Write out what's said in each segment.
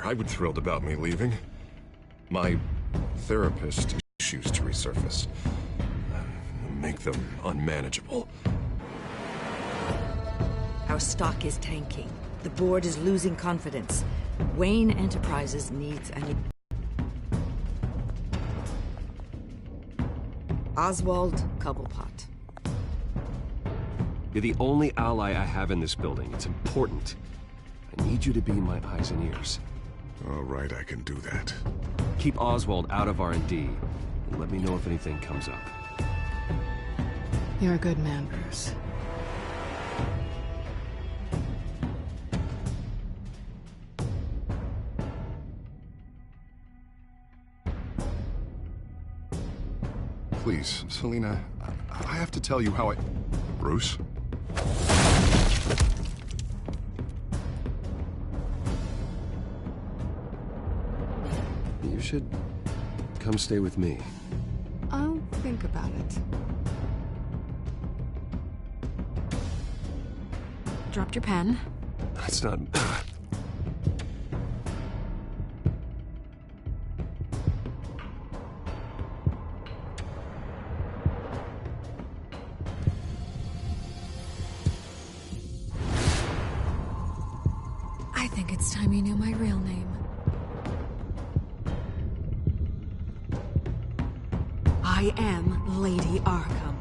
either. I would thrilled about me leaving. My therapist issues to resurface. Make them unmanageable. Our stock is tanking. The board is losing confidence. Wayne Enterprises needs an... Oswald Cobblepot. You're the only ally I have in this building. It's important. I need you to be my eyes and ears. All right, I can do that. Keep Oswald out of R&D, and let me know if anything comes up. You're a good man, Bruce. Please, Selina, I have to tell you how I... Bruce? You should come stay with me. I'll think about it. Dropped your pen. That's not... I think it's time you knew my real name. I am Lady Arkham.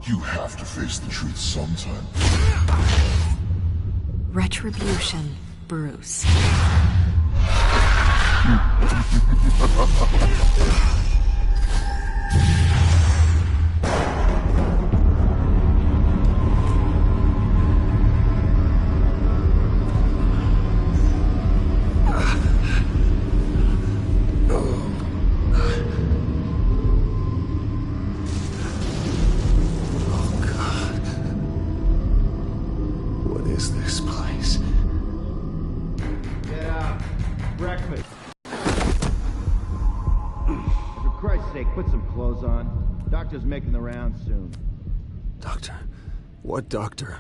You have to face the truth sometime. Retribution, Bruce. Put some clothes on. Doctor's making the rounds soon. Doctor? What doctor?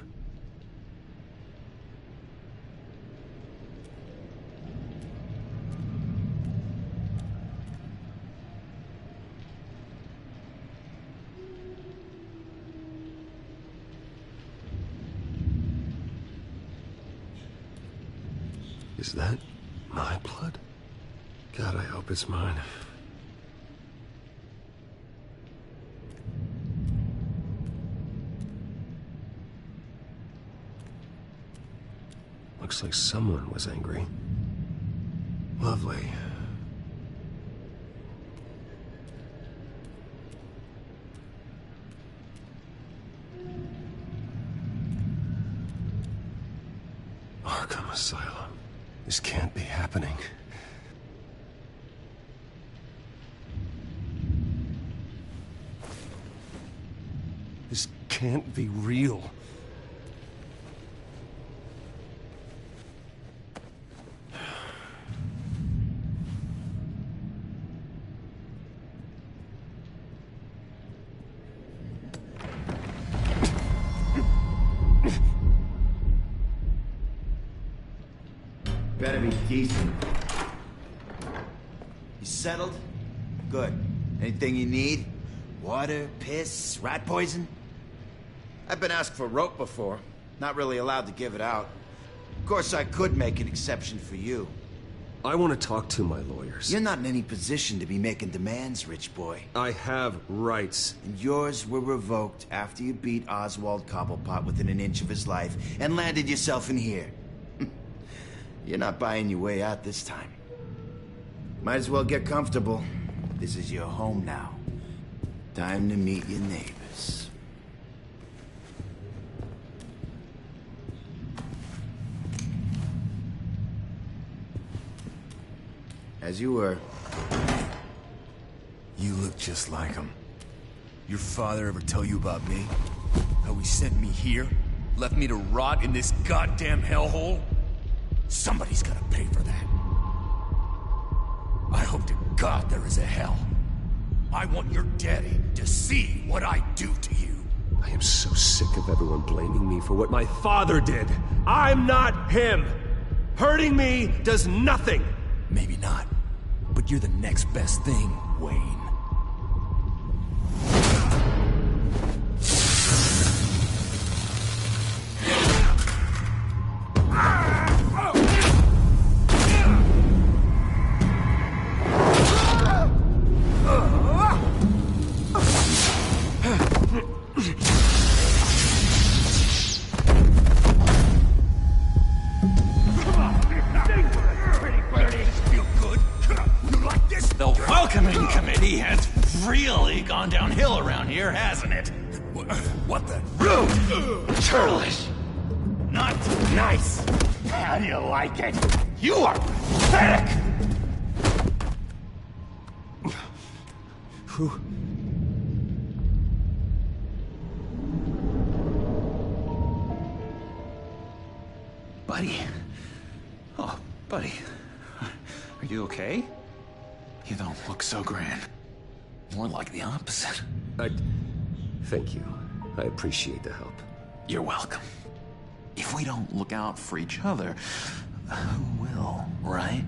Is that my blood? God, I hope it's mine. Looks like someone was angry. Lovely. Arkham Asylum. This can't be happening. This can't be real. Better be decent. You settled? Good. Anything you need? Water, piss, rat poison? I've been asked for rope before. Not really allowed to give it out. Of course, I could make an exception for you. I want to talk to my lawyers. You're not in any position to be making demands, rich boy. I have rights. And yours were revoked after you beat Oswald Cobblepot within an inch of his life and landed yourself in here. You're not buying your way out this time. Might as well get comfortable. This is your home now. Time to meet your neighbors. As you were. You look just like him. Your father ever tell you about me? How he sent me here? Left me to rot in this goddamn hellhole? Somebody's gotta pay for that. I hope to God there is a hell. I want your daddy to see what I do to you. I am so sick of everyone blaming me for what my father did. I'm not him. Hurting me does nothing. Maybe not, but you're the next best thing, Wayne. The welcoming committee has really gone downhill around here, hasn't it? What the? Rude! Churlish! Not nice! How do you like it? You are pathetic! Who? Buddy. Oh, buddy. Are you okay? You don't look so grand. More like the opposite. Thank you. I appreciate the help. You're welcome. If we don't look out for each other, who will, right?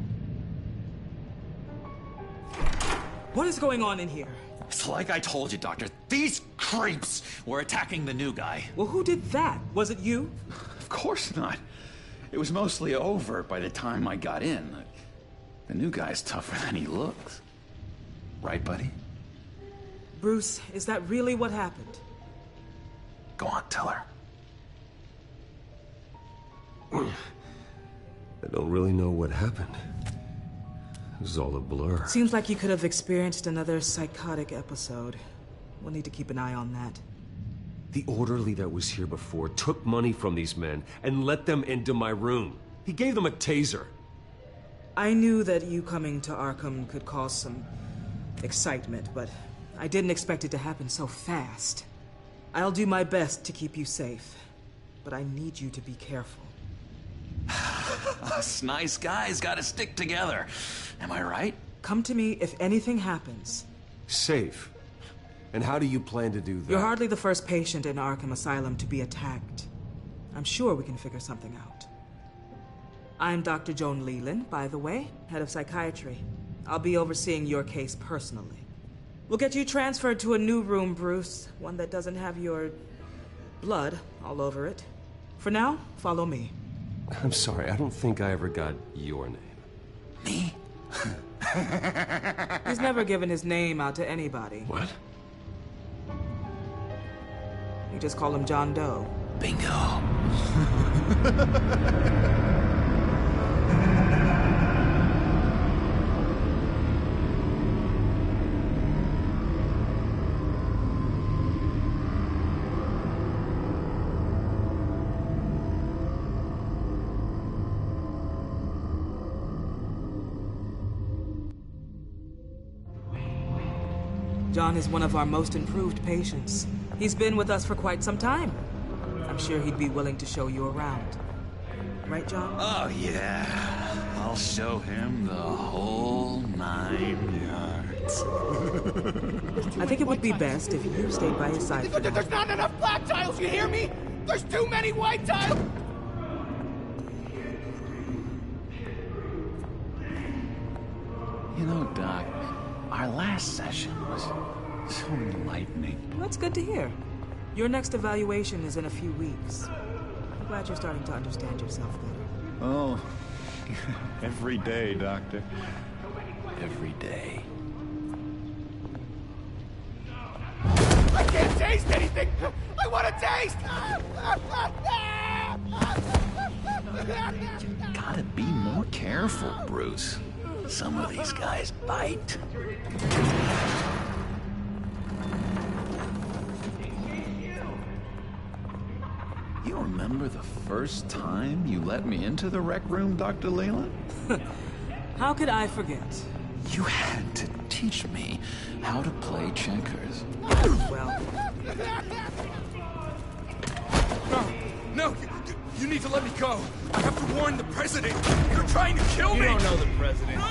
What is going on in here? It's like I told you, Doctor. These creeps were attacking the new guy. Well, who did that? Was it you? Of course not. It was mostly over by the time I got in. The new guy's tougher than he looks. Right, buddy? Bruce, is that really what happened? Go on, tell her. I don't really know what happened. It was all a blur. Seems like you could have experienced another psychotic episode. We'll need to keep an eye on that. The orderly that was here before took money from these men and let them into my room. He gave them a taser. I knew that you coming to Arkham could cause some excitement, but I didn't expect it to happen so fast. I'll do my best to keep you safe, but I need you to be careful. Us nice guys gotta stick together. Am I right? Come to me if anything happens. Safe? And how do you plan to do that? You're hardly the first patient in Arkham Asylum to be attacked. I'm sure we can figure something out. I'm Dr. Joan Leland, by the way, head of psychiatry. I'll be overseeing your case personally. We'll get you transferred to a new room, Bruce. One that doesn't have your blood all over it. For now, follow me. I'm sorry, I don't think I ever got your name. Me? He's never given his name out to anybody. What? You just call him John Doe. Bingo. John is one of our most improved patients. He's been with us for quite some time. I'm sure he'd be willing to show you around. Right, John? Oh, yeah. I'll show him the whole 9 yards. I think it would be best if you stayed by his side. There's not enough black tiles, you hear me? There's too many white tiles! You know, Doc, our last session was so enlightening. That's good to hear. Your next evaluation is in a few weeks. I'm glad you're starting to understand yourself better. Oh, every day, Doctor. Every day. I can't taste anything! I want to taste! You gotta be more careful, Bruce. Some of these guys bite. You remember the first time you let me into the rec room, Dr. Leland? How could I forget? You had to teach me how to play checkers. Well, No, you need to let me go. I have to warn the president. You're trying to kill me. You don't know the president.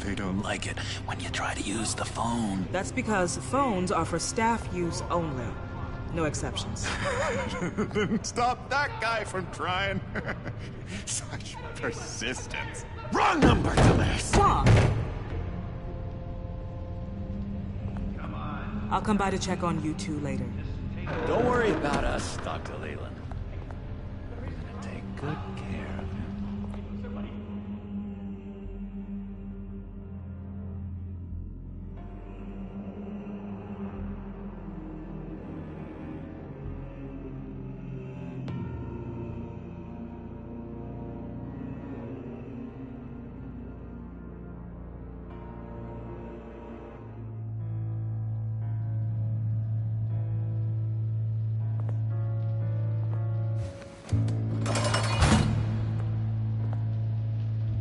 They don't like it when you try to use the phone. that's because phones are for staff use only. No exceptions. Stop that guy from trying. Such persistence. Wrong number, dumbass. Wrong! I'll come by to check on you two later. Don't worry about us, Dr. Leland. We're gonna take good care of him.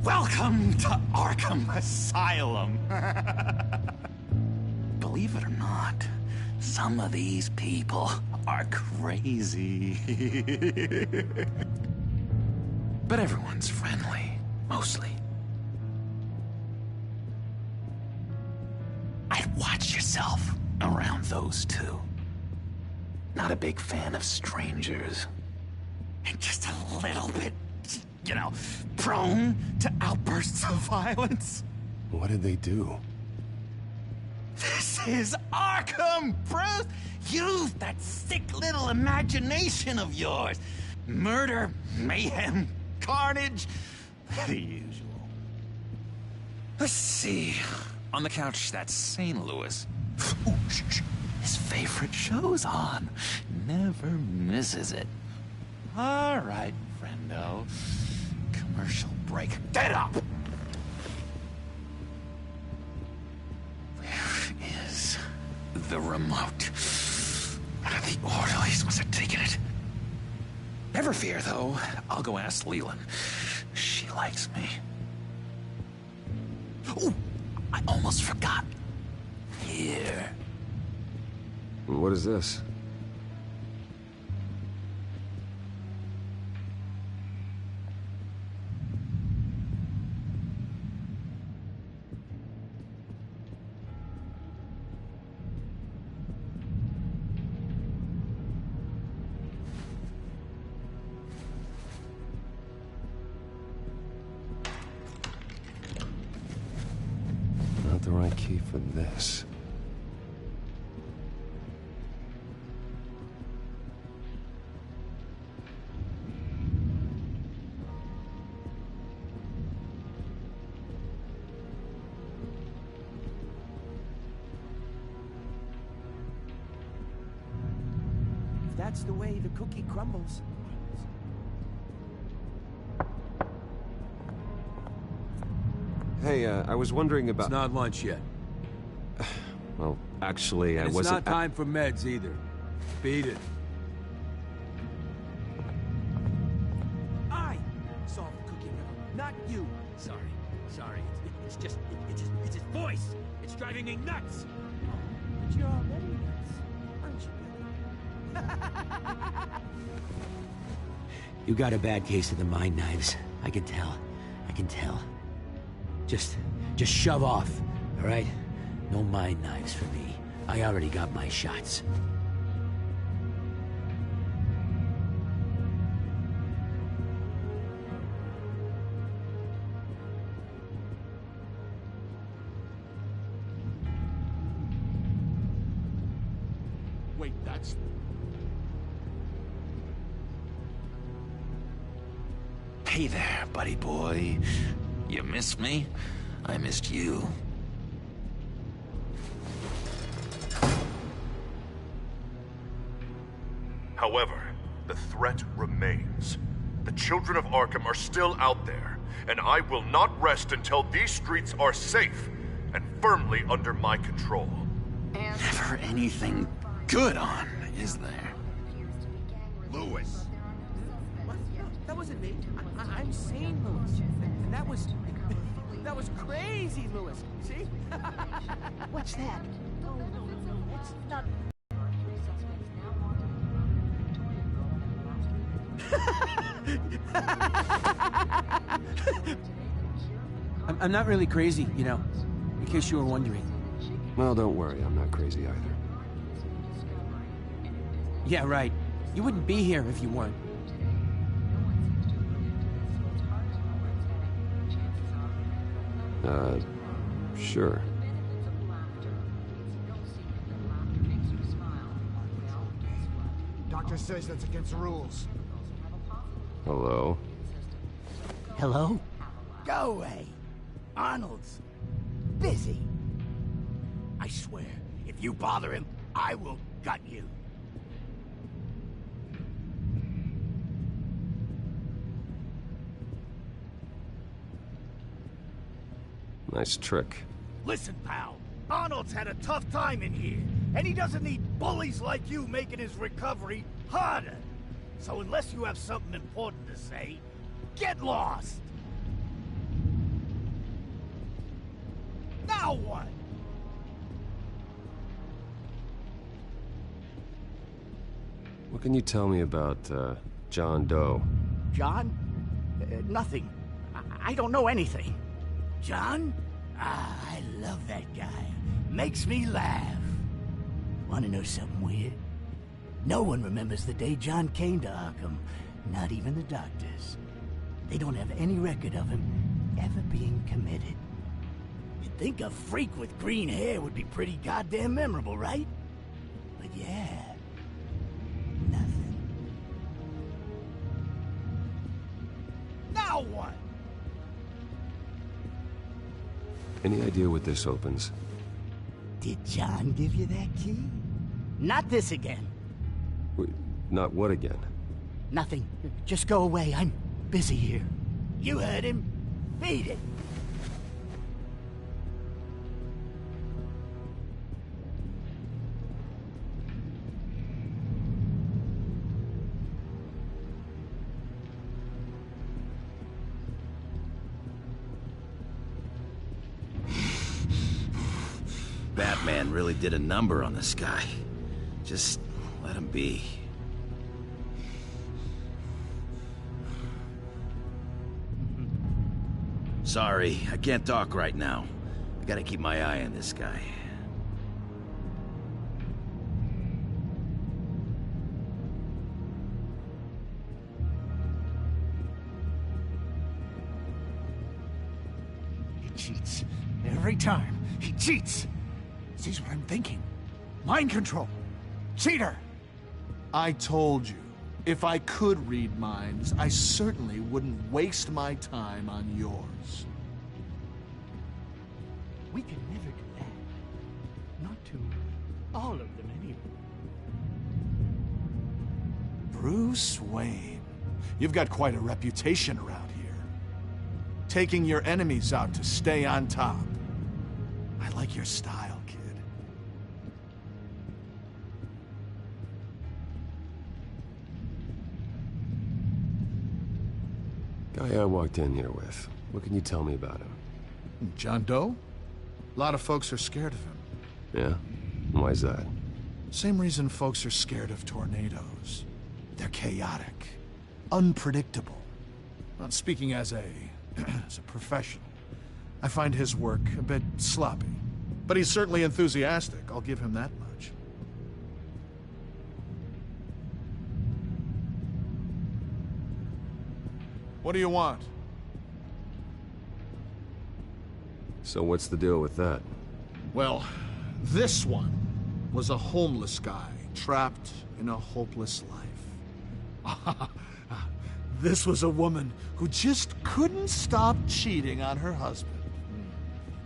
Welcome to Arkham Asylum. Believe it or not, some of these people are crazy. But everyone's friendly, mostly. I'd watch yourself around those two. Not a big fan of strangers. And just a little bit, you know, prone to outbursts of violence. What did they do? This is Arkham, Bruce! Use that sick little imagination of yours. Murder, mayhem, carnage, the usual. Let's see. On the couch, that's St. Louis. Ooh, shh. His favorite show's on. Never misses it. All right, friendo. Commercial break. Get up! Where is the remote? One of the orderlies must have taken it. Never fear, though. I'll go ask Leland. She likes me. Ooh, I almost forgot. Here. What is this? Not the right key for this. That's the way the cookie crumbles. Hey, I was wondering about... It's not lunch yet. Well, actually, I It's wasn't... not time for meds either. Beat it. I solved the cookie riddle, not you. Sorry. It's just his voice. It's driving me nuts. But you're already nuts, aren't you, Billy? You got a bad case of the mind knives. I can tell. Just shove off, all right? No mind knives for me. I already got my shots. Wait, that's... Hey there, buddy boy. You missed me? I missed you. However, the threat remains. The children of Arkham are still out there, and I will not rest until these streets are safe and firmly under my control. Never anything good on, is there? Lewis! What? No, that wasn't me. I'm sane, Lewis. And that was... That was crazy, Lewis. See? What's that? No, it's not. I'm not really crazy, you know, in case you were wondering. Well, don't worry, I'm not crazy either. Yeah, right. You wouldn't be here if you weren't. Sure. Doctor says that's against the rules. Hello? Hello? Go away. Arnold's busy. I swear, if you bother him, I will gut you. Nice trick. Listen, pal. Arnold's had a tough time in here, and he doesn't need bullies like you making his recovery harder. So unless you have something important to say, get lost. Now what? What can you tell me about, John Doe? John? Nothing. I don't know anything. John? Ah, I love that guy. Makes me laugh. Want to know something weird? No one remembers the day John came to Arkham. Not even the doctors. They don't have any record of him ever being committed. You'd think a freak with green hair would be pretty goddamn memorable, right? But yeah, nothing. Now what? Any idea what this opens? Did John give you that key? Not this again. Wait, not what again? Nothing. Just go away. I'm busy here. You heard him. Beat it. Batman really did a number on this guy. Just let him be. Sorry, I can't talk right now. I gotta keep my eye on this guy. He cheats. Every time. He cheats. Sees what I'm thinking. Mind control. Cheater! I told you, if I could read minds, I certainly wouldn't waste my time on yours. We can never do that. Not to all of them, anyway. Bruce Wayne, you've got quite a reputation around here. Taking your enemies out to stay on top. I like your style, kid. Guy I walked in here with. What can you tell me about him? John Doe? A lot of folks are scared of him. Yeah? Why's that? Same reason folks are scared of tornadoes. They're chaotic, unpredictable. Not speaking as a professional, I find his work a bit sloppy. But he's certainly enthusiastic, I'll give him that much. What do you want? So what's the deal with that? Well, this one was a homeless guy trapped in a hopeless life. This was a woman who just couldn't stop cheating on her husband.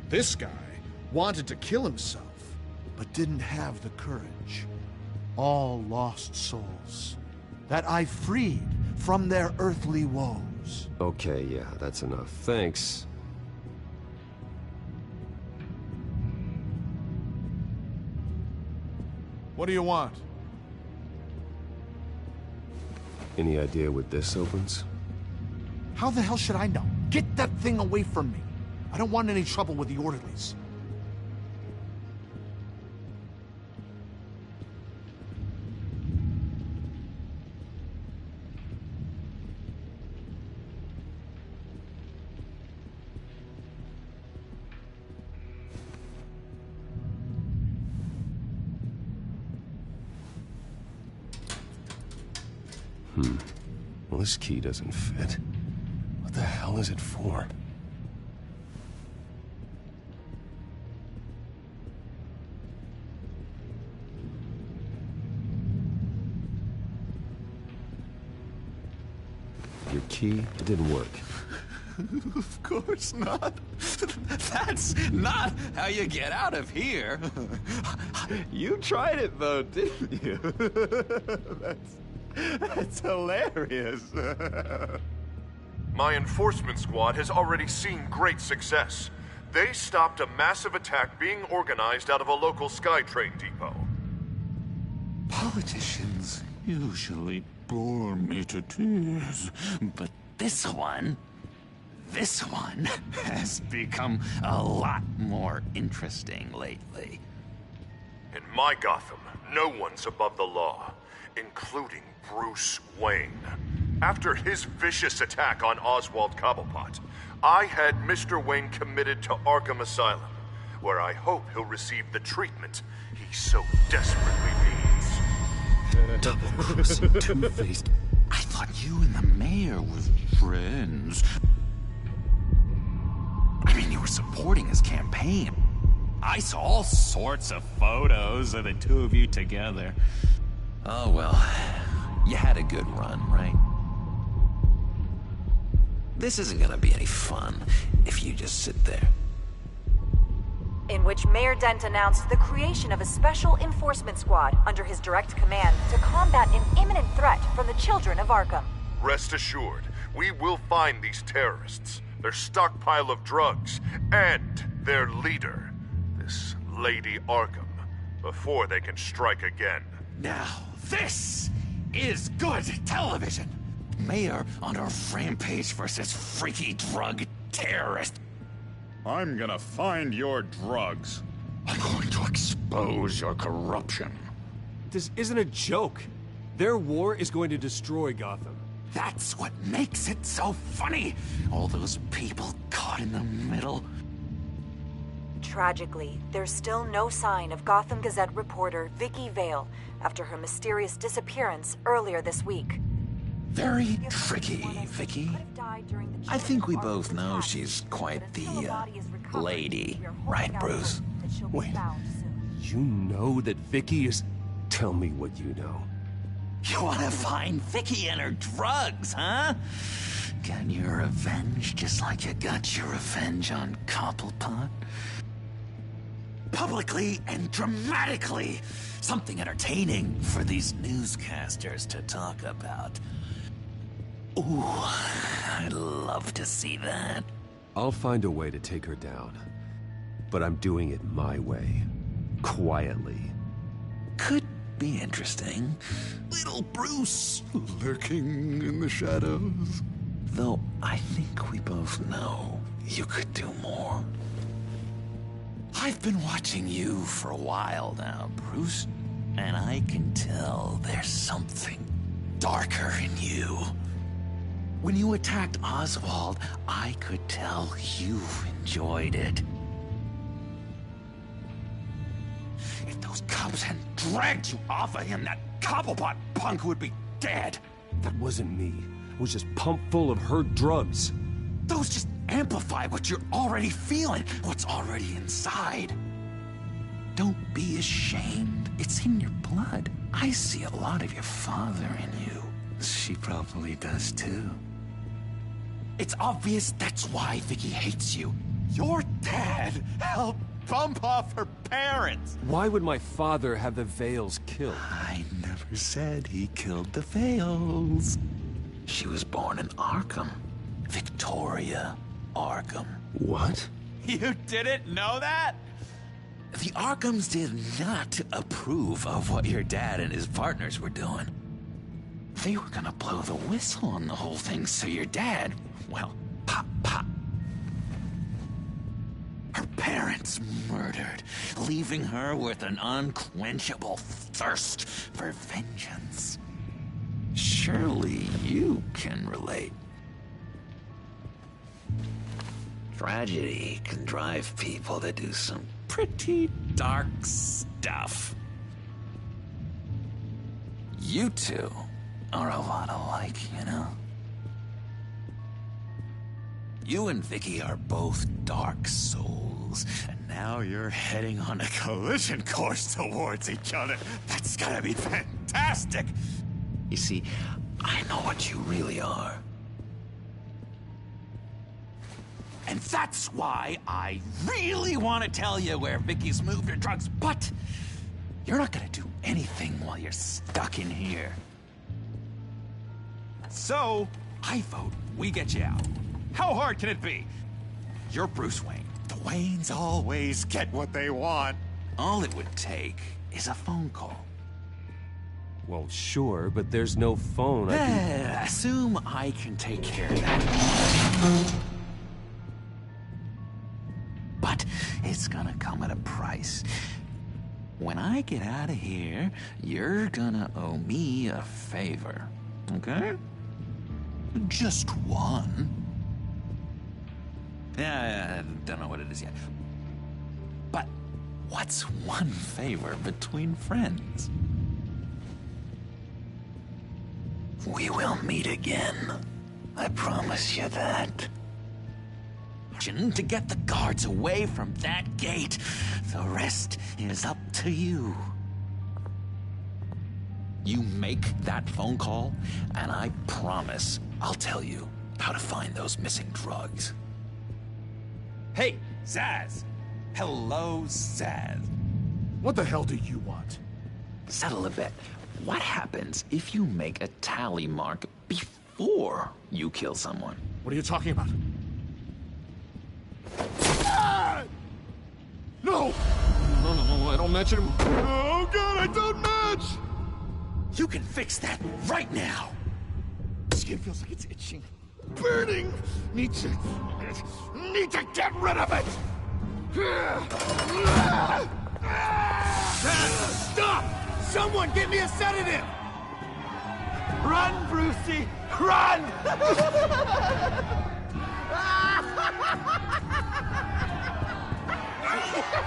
This guy wanted to kill himself, but didn't have the courage. All lost souls that I freed from their earthly woes. Okay, yeah, that's enough. Thanks. What do you want? Any idea what this opens? How the hell should I know? Get that thing away from me. I don't want any trouble with the orderlies. Well, this key doesn't fit. What the hell is it for? Your key, it didn't work. Of course not. That's not how you get out of here. You tried it though, didn't you? That's hilarious. My enforcement squad has already seen great success. They stopped a massive attack being organized out of a local SkyTrain depot. Politicians usually bore me to tears, but this one has become a lot more interesting lately. In my Gotham, no one's above the law, including Bruce Wayne. After his vicious attack on Oswald Cobblepot, I had Mr. Wayne committed to Arkham Asylum, where I hope he'll receive the treatment he so desperately needs. Double-crossing, two-faced. I thought you and the mayor were friends. I mean, you were supporting his campaign. I saw all sorts of photos of the two of you together. Oh, well, you had a good run, right? This isn't gonna be any fun if you just sit there. In which Mayor Dent announced the creation of a special enforcement squad under his direct command to combat an imminent threat from the children of Arkham. Rest assured, we will find these terrorists, their stockpile of drugs, and their leader, this Lady Arkham, before they can strike again. Now, this is good television. Mayor on a rampage versus freaky drug terrorist. I'm gonna find your drugs. I'm going to expose your corruption. This isn't a joke. Their war is going to destroy Gotham. That's what makes it so funny. All those people caught in the middle. Tragically, there's still no sign of Gotham Gazette reporter Vicky Vale after her mysterious disappearance earlier this week. Very tricky, Vicky. I think we both know she's quite the, lady. Right, Bruce? Wait, you know that Vicky is... Tell me what you know. You want to find Vicky and her drugs, huh? Got your revenge just like you got your revenge on Cobblepot? Publicly and dramatically. Something entertaining for these newscasters to talk about. Ooh, I'd love to see that. I'll find a way to take her down. But I'm doing it my way. Quietly. Could be interesting. Little Bruce lurking in the shadows. Though I think we both know you could do more. I've been watching you for a while now, Bruce, and I can tell there's something darker in you. When you attacked Oswald, I could tell you enjoyed it. If those cops hadn't dragged you off of him, that Cobblepot punk would be dead. That wasn't me. It was just pumped full of her drugs. Those just amplify what you're already feeling, what's already inside. Don't be ashamed. It's in your blood. I see a lot of your father in you. She probably does too. It's obvious that's why Vicky hates you. Your dad helped bump off her parents. Why would my father have the Vales killed? I never said he killed the Vales. She was born in Arkham. Victoria Arkham. What? You didn't know that? The Arkhams did not approve of what your dad and his partners were doing. They were gonna blow the whistle on the whole thing, so your dad, well, pop. parents murdered, leaving her with an unquenchable thirst for vengeance. Surely you can relate. Tragedy can drive people to do some pretty dark stuff. You two are a lot alike, you know? You and Vicky are both dark souls, and now you're heading on a collision course towards each other. That's gotta be fantastic! You see, I know what you really are. And that's why I really want to tell you where Vicky's moved her drugs, but you're not gonna do anything while you're stuck in here. So, I vote we get you out. How hard can it be? You're Bruce Wayne. The Waynes always get what they want. All it would take is a phone call. Well, sure, but there's no phone. Assume I can take care of that. But it's gonna come at a price. When I get out of here, you're gonna owe me a favor, okay? Just one. Yeah, I don't know what it is yet. But what's one favor between friends? We will meet again. I promise you that. To get the guards away from that gate. The rest is up to you. You make that phone call, and I promise I'll tell you how to find those missing drugs. Hey, Zaz! Hello, Zaz. What the hell do you want? Settle a bet. What happens if you make a tally mark before you kill someone? What are you talking about? Ah! No! No, I don't match him. Oh, God, I don't match! You can fix that right now! Skin feels like it's itching. Burning! Need to get rid of it! Stop! Someone get me a sedative! Run, Brucey! Run!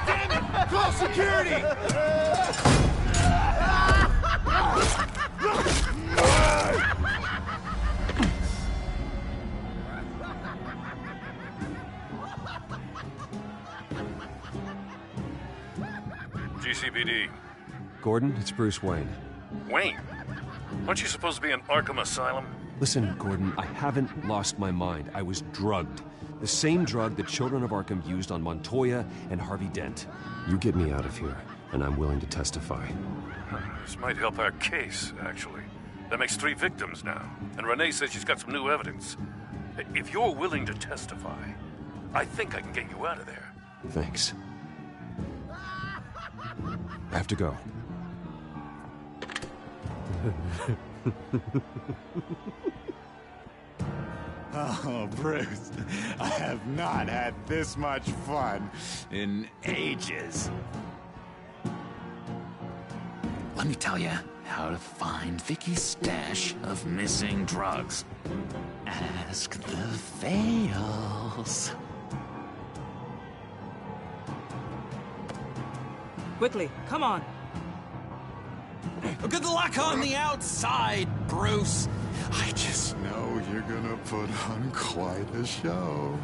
Damn it! Call security! GCPD. Gordon, it's Bruce Wayne. Wayne? Aren't you supposed to be in Arkham Asylum? Listen, Gordon, I haven't lost my mind. I was drugged. The same drug the children of Arkham used on Montoya and Harvey Dent. You get me out of here, and I'm willing to testify. This might help our case, actually. That makes 3 victims now, and Renee says she's got some new evidence. If you're willing to testify, I think I can get you out of there. Thanks. I have to go. Oh, Bruce, I have not had this much fun in ages. Let me tell you how to find Vicky's stash of missing drugs. Ask the Fails. Quickly, come on. Good luck on the outside, Bruce. I just know you're gonna put on quite a show.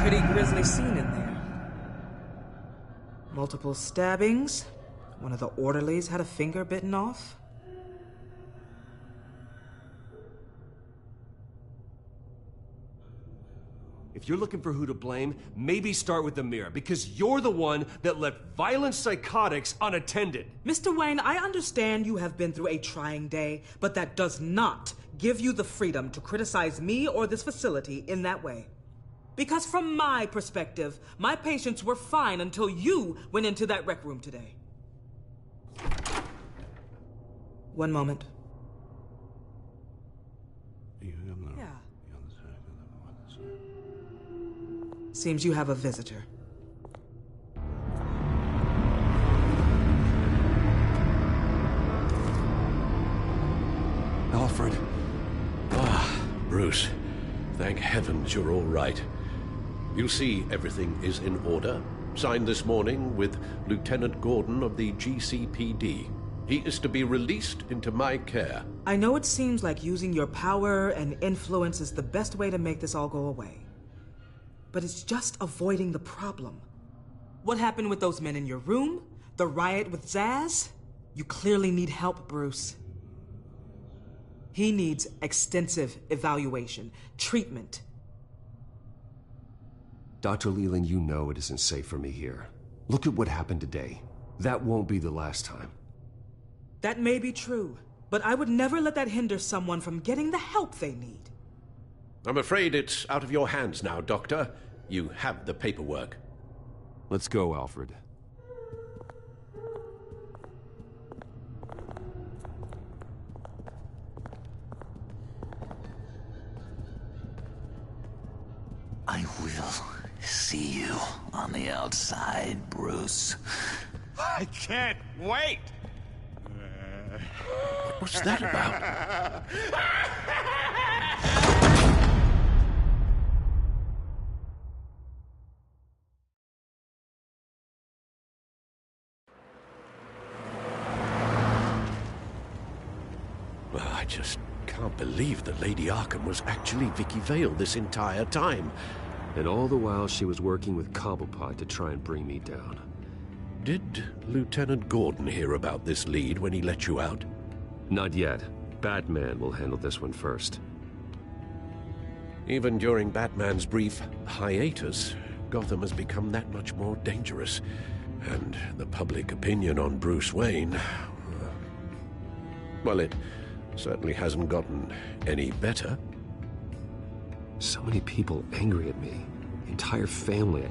Pretty grisly scene in there. Multiple stabbings. One of the orderlies had a finger bitten off. If you're looking for who to blame, maybe start with the mirror, because you're the one that left violent psychotics unattended. Mr. Wayne, I understand you have been through a trying day, but that does not give you the freedom to criticize me or this facility in that way. Because from my perspective, my patients were fine until you went into that rec room today. One moment. Yeah. Seems you have a visitor. Alfred. Bruce. Thank heavens you're all right. You see, everything is in order. Signed this morning with Lieutenant Gordon of the GCPD. He is to be released into my care. I know it seems like using your power and influence is the best way to make this all go away. But it's just avoiding the problem. What happened with those men in your room? The riot with Zaz? You clearly need help, Bruce. He needs extensive evaluation, treatment. Dr. Leland, you know it isn't safe for me here. Look at what happened today. That won't be the last time. That may be true, but I would never let that hinder someone from getting the help they need. I'm afraid it's out of your hands now, Doctor. You have the paperwork. Let's go, Alfred. I will see you on the outside, Bruce. I can't wait! What's that about? Well, I just can't believe that Lady Arkham was actually Vicky Vale this entire time. And all the while she was working with Cobblepot to try and bring me down. Did Lieutenant Gordon hear about this lead when he let you out? Not yet. Batman will handle this one first. Even during Batman's brief hiatus, Gotham has become that much more dangerous. And the public opinion on Bruce Wayne... well, it certainly hasn't gotten any better. So many people angry at me. The entire family.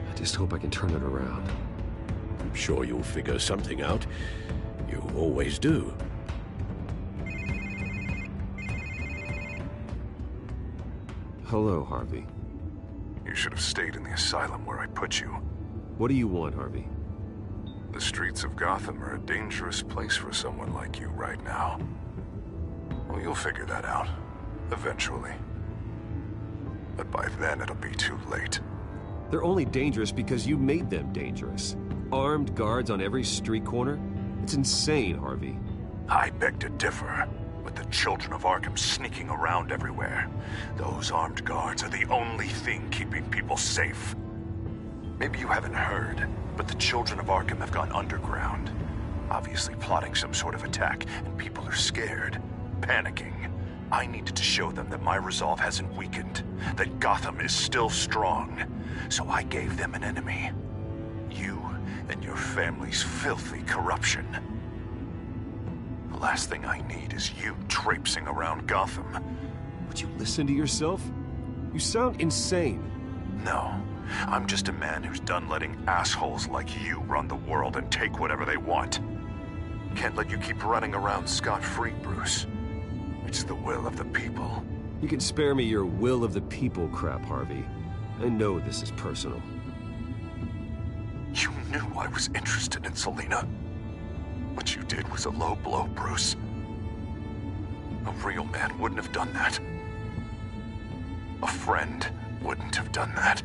I just hope I can turn it around. I'm sure you'll figure something out. You always do. Hello, Harvey. You should have stayed in the asylum where I put you. What do you want, Harvey? The streets of Gotham are a dangerous place for someone like you right now. Well, you'll figure that out. Eventually. But by then, it'll be too late. They're only dangerous because you made them dangerous. Armed guards on every street corner? It's insane, Harvey. I beg to differ. With the children of Arkham sneaking around everywhere, those armed guards are the only thing keeping people safe. Maybe you haven't heard, but the children of Arkham have gone underground. Obviously plotting some sort of attack, and people are scared, panicking. I needed to show them that my resolve hasn't weakened, that Gotham is still strong. So I gave them an enemy. You and your family's filthy corruption. The last thing I need is you traipsing around Gotham. Would you listen to yourself? You sound insane. No, I'm just a man who's done letting assholes like you run the world and take whatever they want. Can't let you keep running around scot-free, Bruce. It's the will of the people. You can spare me your will of the people crap, Harvey. I know this is personal. You knew I was interested in Selina. What you did was a low blow, Bruce. A real man wouldn't have done that. A friend wouldn't have done that.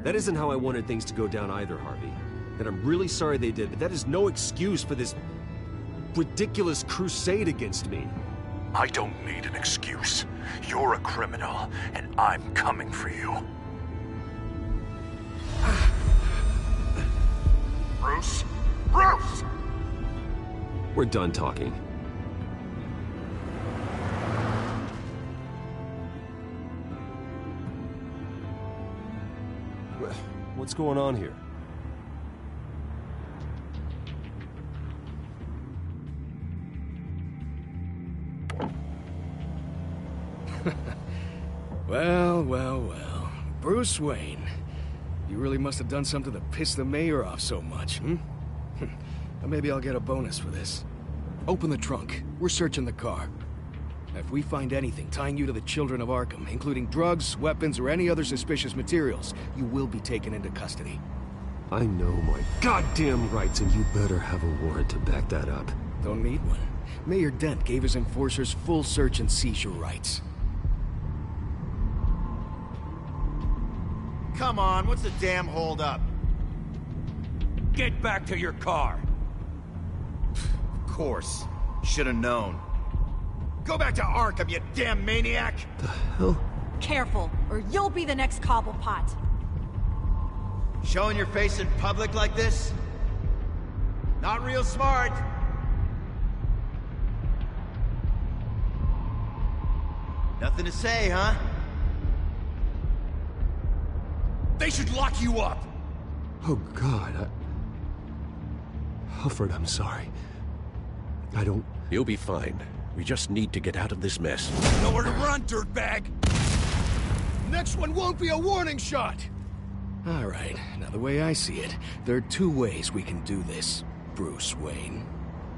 That isn't how I wanted things to go down either, Harvey. And I'm really sorry they did, but that is no excuse for this ridiculous crusade against me. I don't need an excuse. You're a criminal, and I'm coming for you. Bruce? Bruce! We're done talking. What's going on here? Well, well, well. Bruce Wayne. You really must have done something to piss the mayor off so much, hmm? Well, maybe I'll get a bonus for this. Open the trunk. We're searching the car. If we find anything tying you to the children of Arkham, including drugs, weapons, or any other suspicious materials, you will be taken into custody. I know my goddamn rights, and you better have a warrant to back that up. Don't need one. Mayor Dent gave his enforcers full search and seizure rights. Come on, what's the damn holdup? Get back to your car! Of course. Should have known. Go back to Arkham, you damn maniac! The hell? Careful, or you'll be the next Cobblepot. Showing your face in public like this? Not real smart. Nothing to say, huh? They should lock you up! Oh, God, Alfred, I'm sorry. I don't... You'll be fine. We just need to get out of this mess. Nowhere to run, dirtbag! Next one won't be a warning shot! All right, now the way I see it, there are two ways we can do this, Bruce Wayne.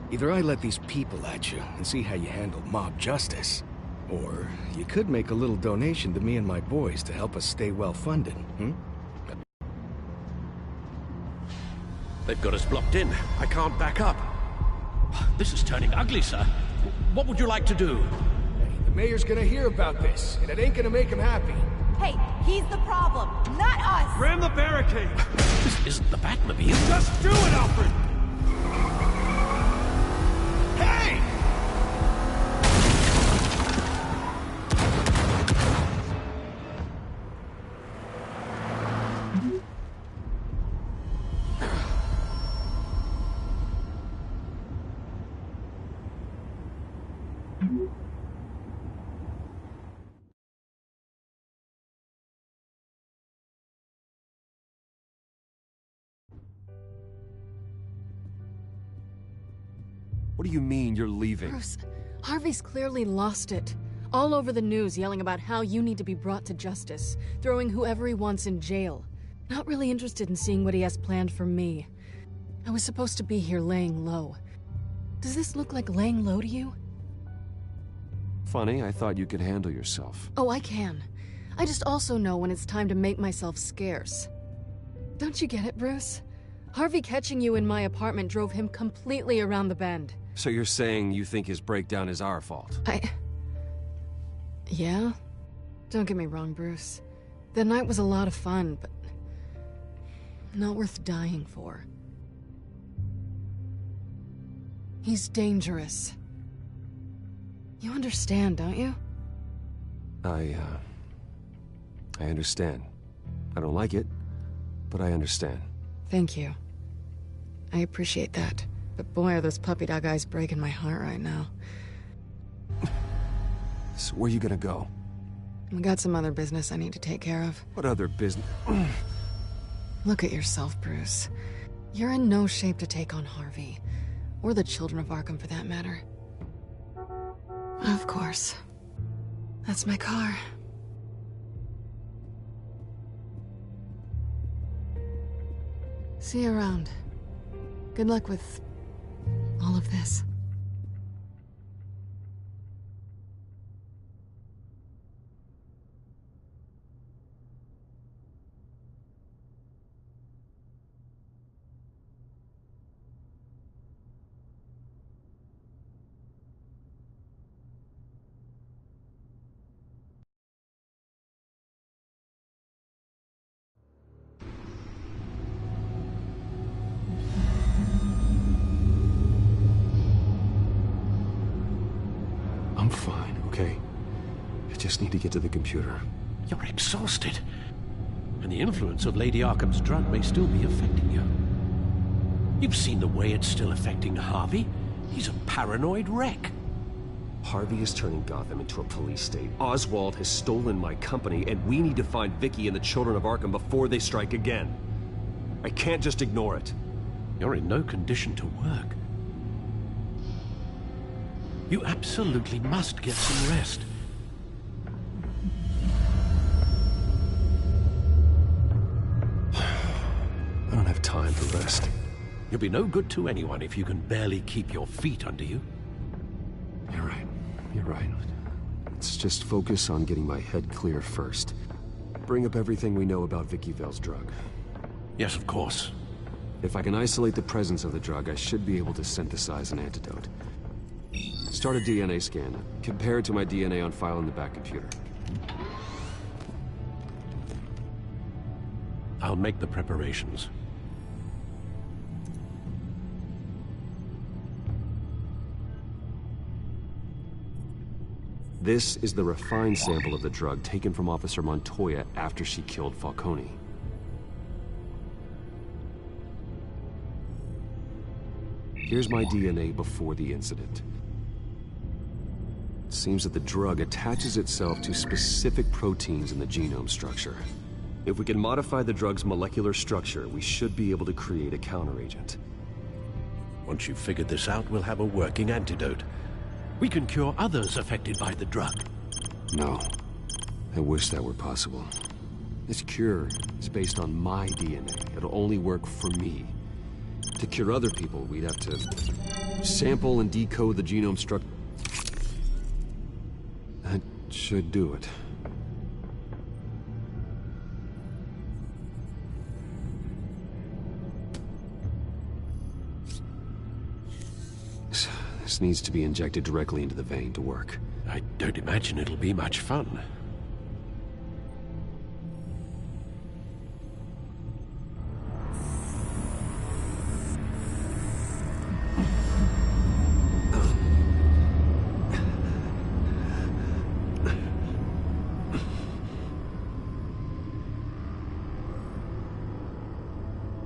Either I let these people at you and see how you handle mob justice, or you could make a little donation to me and my boys to help us stay well-funded, hmm? They've got us blocked in. I can't back up. This is turning ugly, sir. What would you like to do? Hey, the mayor's gonna hear about this, and it ain't gonna make him happy. Hey, he's the problem, not us! Ram the barricade! This isn't the Batmobile. Just do it, Alfred! Hey! What do you mean you're leaving? Bruce, Harvey's clearly lost it. All over the news yelling about how you need to be brought to justice, throwing whoever he wants in jail. Not really interested in seeing what he has planned for me. I was supposed to be here laying low. Does this look like laying low to you? Funny, I thought you could handle yourself. Oh, I can. I just also know when it's time to make myself scarce. Don't you get it, Bruce? Harvey catching you in my apartment drove him completely around the bend. So you're saying you think his breakdown is our fault? Yeah? Don't get me wrong, Bruce. The night was a lot of fun, but not worth dying for. He's dangerous. You understand, don't you? I understand. I don't like it, but I understand. Thank you. I appreciate that. But boy, are those puppy dog eyes breaking my heart right now. So where are you gonna go? I got some other business I need to take care of. What other business? Look at yourself, Bruce. You're in no shape to take on Harvey. Or the children of Arkham, for that matter. Of course. That's my car. See you around. Good luck with all of this. I'm fine, okay? I just need to get to the computer. You're exhausted. And the influence of Lady Arkham's drug may still be affecting you. You've seen the way it's still affecting Harvey. He's a paranoid wreck. Harvey is turning Gotham into a police state. Oswald has stolen my company, and we need to find Vicky and the children of Arkham before they strike again. I can't just ignore it. You're in no condition to work. You absolutely must get some rest. the rest. You'll be no good to anyone if you can barely keep your feet under you. You're right. You're right. Let's just focus on getting my head clear first. Bring up everything we know about Vicky Vale's drug. Yes, of course. If I can isolate the presence of the drug, I should be able to synthesize an antidote. Start a DNA scan. Compare it to my DNA on file in the back computer. I'll make the preparations. This is the refined sample of the drug taken from Officer Montoya after she killed Falcone. Here's my DNA before the incident. It seems that the drug attaches itself to specific proteins in the genome structure. If we can modify the drug's molecular structure, we should be able to create a counteragent. Once you've figured this out, we'll have a working antidote. We can cure others affected by the drug. No. I wish that were possible. This cure is based on my DNA. It'll only work for me. To cure other people, we'd have to sample and decode the genome structure. That should do it. This needs to be injected directly into the vein to work. I don't imagine it'll be much fun.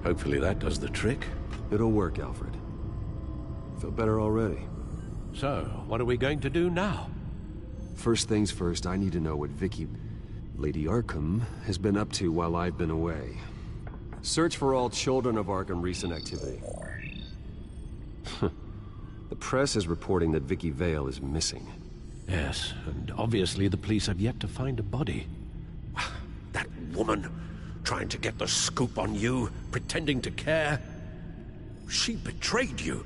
Hopefully that does the trick. It'll work, Alfred. Feel better already. So, what are we going to do now? First things first, I need to know what Vicky, Lady Arkham, has been up to while I've been away. Search for all children of Arkham recent activity. The press is reporting that Vicky Vale is missing. Yes, and obviously the police have yet to find a body. That woman, trying to get the scoop on you, pretending to care. She betrayed you.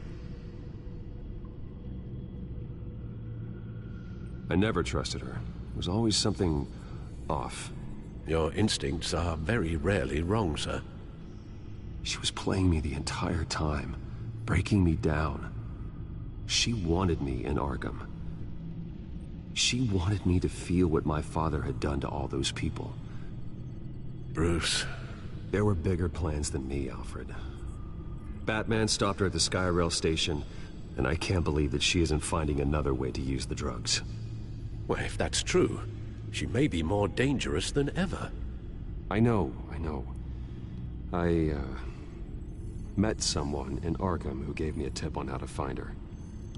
I never trusted her. There was always something off. Your instincts are very rarely wrong, sir. She was playing me the entire time, breaking me down. She wanted me in Arkham. She wanted me to feel what my father had done to all those people. Bruce. There were bigger plans than me, Alfred. Batman stopped her at the Skyrail station, and I can't believe that she isn't finding another way to use the drugs. Well, if that's true, she may be more dangerous than ever. I know. I met someone in Arkham who gave me a tip on how to find her.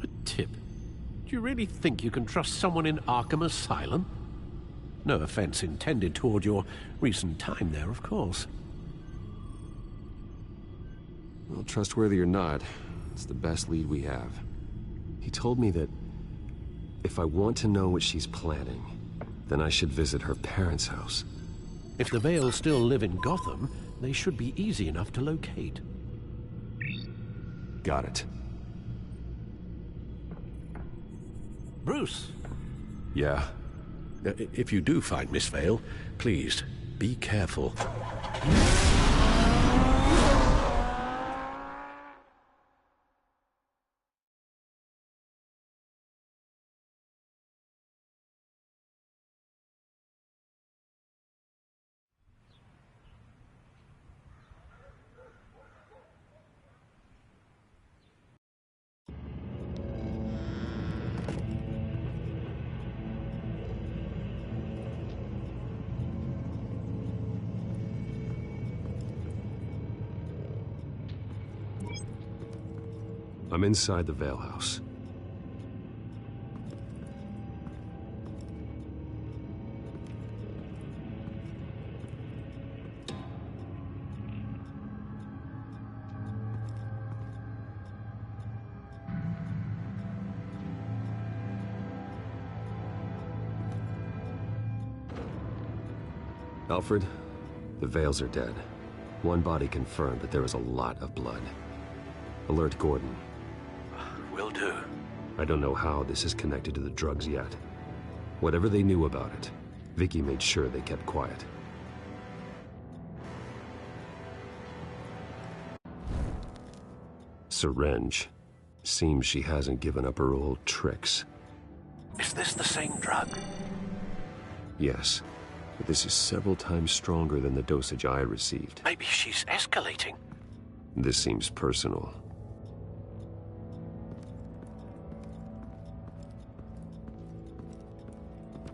A tip? Do you really think you can trust someone in Arkham Asylum? No offense intended toward your recent time there, of course. Well, trustworthy or not, it's the best lead we have. He told me that if I want to know what she's planning, then I should visit her parents' house. If the Vales still live in Gotham, they should be easy enough to locate. Got it. Bruce! Yeah? If you do find Miss Vale, please, be careful. I'm inside the Vale house. Alfred, the Vales are dead. One body confirmed, but there is a lot of blood. Alert Gordon. Will do. I don't know how this is connected to the drugs yet. Whatever they knew about it, Vicky made sure they kept quiet. Syringe. Seems she hasn't given up her old tricks. Is this the same drug? Yes, but this is several times stronger than the dosage I received. Maybe she's escalating. This seems personal.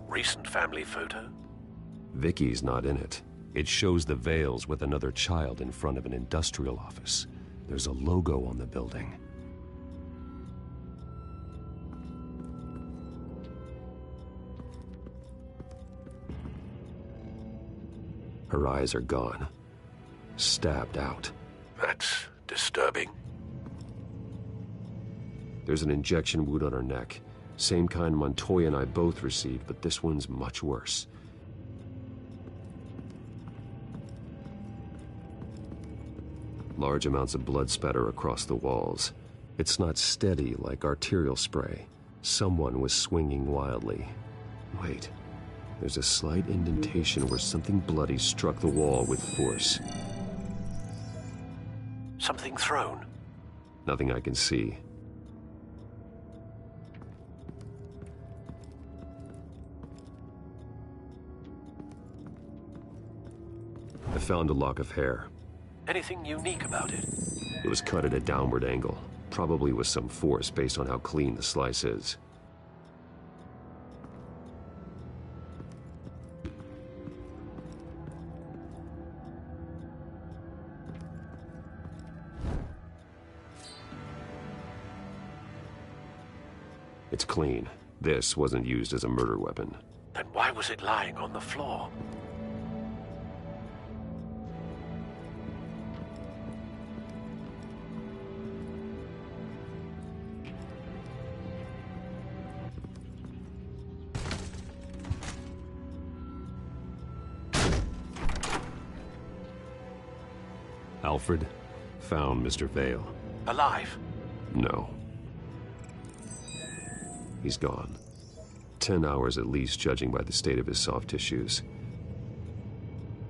Recent family photo? Vicky's not in it. It shows the Vales with another child in front of an industrial office. There's a logo on the building. Her eyes are gone. Stabbed out. That's disturbing. There's an injection wound on her neck. Same kind Montoya and I both received, but this one's much worse. Large amounts of blood spatter across the walls. It's not steady like arterial spray. Someone was swinging wildly. Wait. There's a slight indentation where something bloody struck the wall with force. Something thrown? Nothing I can see. I found a lock of hair. Anything unique about it? It was cut at a downward angle, probably with some force based on how clean the slice is. It's clean. This wasn't used as a murder weapon. Then why was it lying on the floor? Alfred found Mr. Vale. Alive? No. He's gone. 10 hours at least, judging by the state of his soft tissues.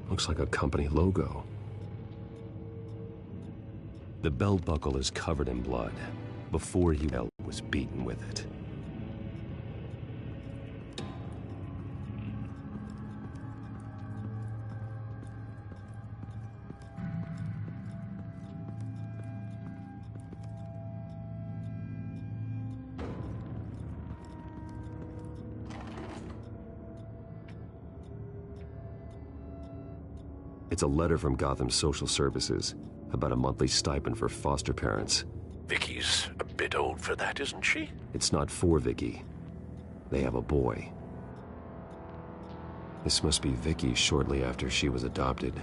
Looks like a company logo. The belt buckle is covered in blood. Before he was beaten with it. It's a letter from Gotham Social Services about a monthly stipend for foster parents. Vicky's a bit old for that, isn't she? It's not for Vicky. They have a boy. This must be Vicky shortly after she was adopted.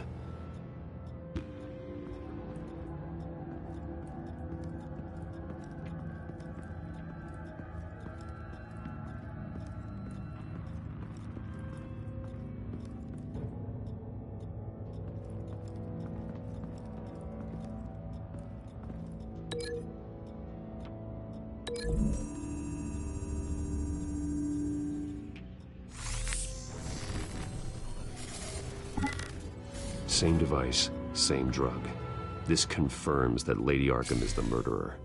Same device, same drug. This confirms that Lady Arkham is the murderer.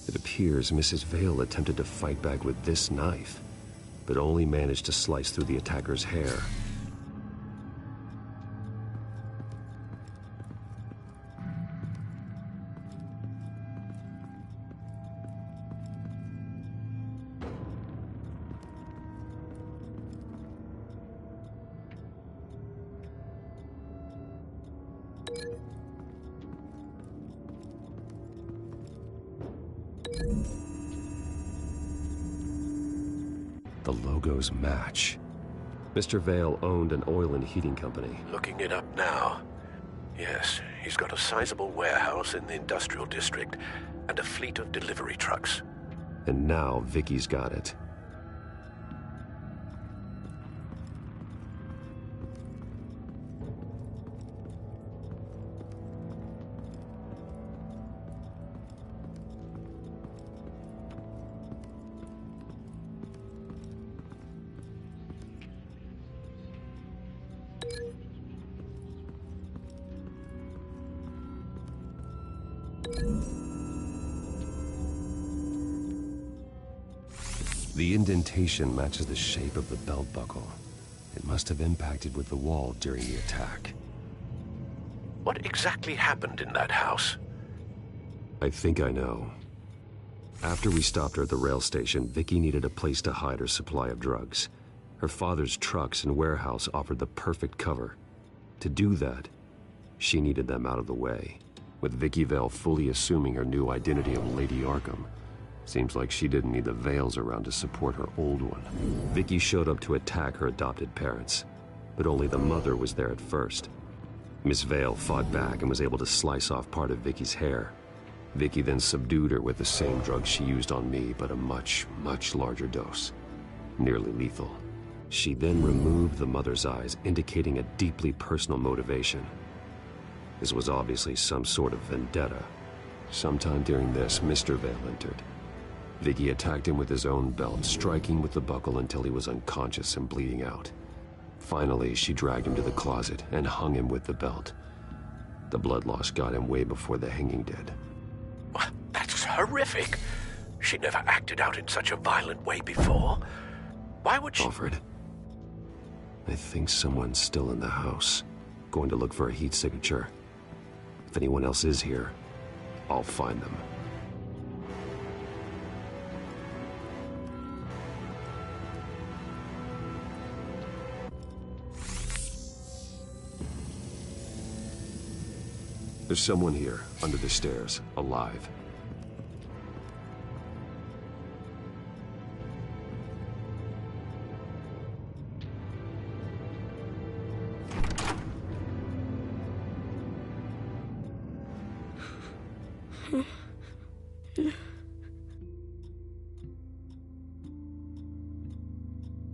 It appears Mrs. Vale attempted to fight back with this knife, but only managed to slice through the attacker's hair. The logos match. Mr. Vale owned an oil and heating company. Looking it up now. Yes, he's got a sizable warehouse in the industrial district and a fleet of delivery trucks. And now Vicky's got it. The indentation matches the shape of the belt buckle. It must have impacted with the wall during the attack. What exactly happened in that house? I think I know. After we stopped her at the rail station, Vicky needed a place to hide her supply of drugs. Her father's trucks and warehouse offered the perfect cover. To do that, she needed them out of the way. With Vicky Vale fully assuming her new identity of Lady Arkham, seems like she didn't need the Vales around to support her old one. Vicky showed up to attack her adopted parents, but only the mother was there at first. Miss Vale fought back and was able to slice off part of Vicky's hair. Vicky then subdued her with the same drug she used on me, but a much, much larger dose. Nearly lethal. She then removed the mother's eyes, indicating a deeply personal motivation. This was obviously some sort of vendetta. Sometime during this, Mr. Vale entered. Vicky attacked him with his own belt, striking with the buckle until he was unconscious and bleeding out. Finally, she dragged him to the closet and hung him with the belt. The blood loss got him way before the hanging did. That's horrific. She never acted out in such a violent way before. Why would she... Alfred, I think someone's still in the house. Going to look for a heat signature. If anyone else is here, I'll find them. There's someone here, under the stairs, alive.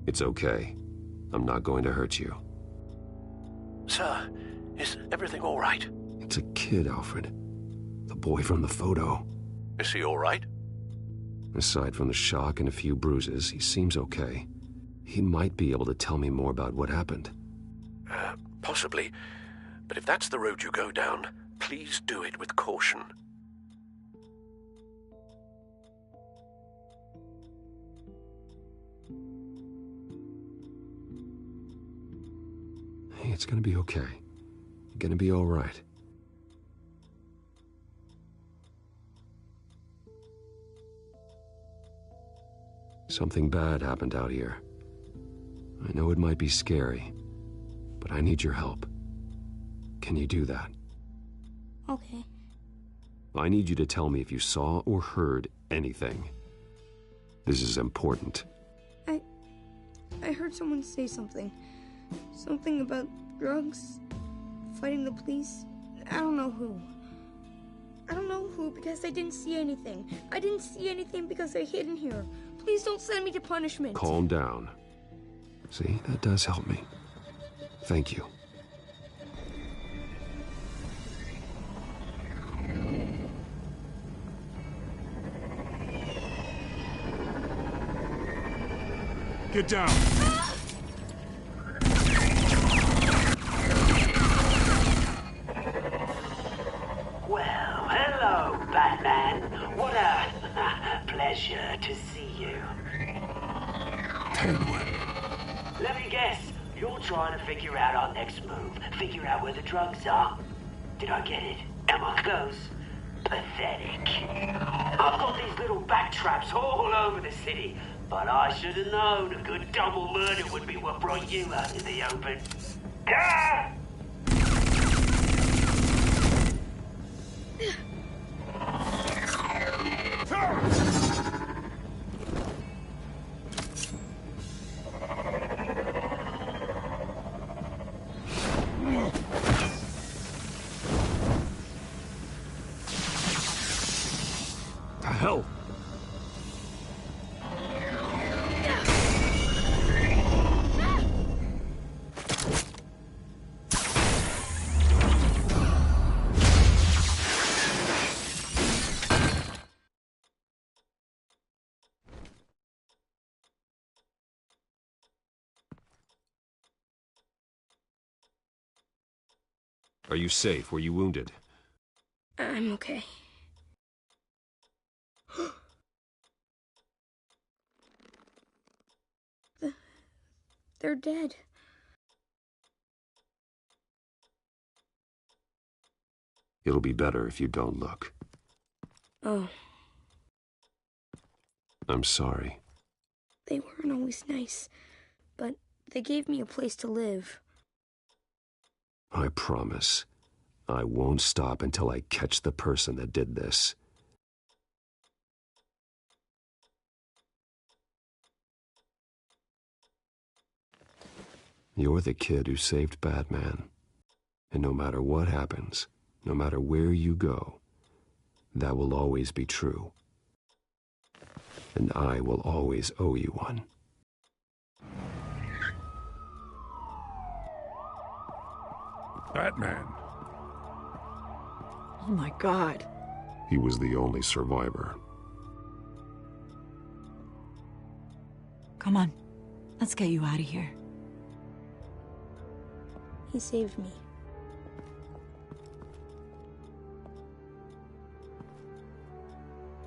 It's okay. I'm not going to hurt you. Sir, is everything all right? It's a kid, Alfred. The boy from the photo. Is he all right? Aside from the shock and a few bruises, he seems okay. He might be able to tell me more about what happened. Possibly. But if that's the road you go down, please do it with caution. Hey, it's gonna be okay. You're gonna be all right. Something bad happened out here. I know it might be scary, but I need your help. Can you do that? Okay. I need you to tell me if you saw or heard anything. This is important. I heard someone say something. Something about drugs, fighting the police. I don't know who. I don't know who because I didn't see anything. I didn't see anything because I hid in here. Please don't send me to punishment. Calm down. See, that does help me. Thank you. Get down. Well, hello, Batman. What a pleasure to see you. Penguin. Let me guess. You're trying to figure out our next move. Figure out where the drugs are. Did I get it? Am I close? Pathetic. I've got these little bat traps all over the city, but I should have known a good double murder would be what brought you out in the open. Ah! The hell? Are you safe? Were you wounded? I'm okay. They're dead. It'll be better if you don't look. Oh, I'm sorry. they weren't always nice, but they gave me a place to live. I promise. I won't stop until I catch the person that did this. You're the kid who saved Batman. And no matter what happens, no matter where you go, that will always be true. And I will always owe you one. Batman. Oh my God. He was the only survivor. Come on. Let's get you out of here. He saved me.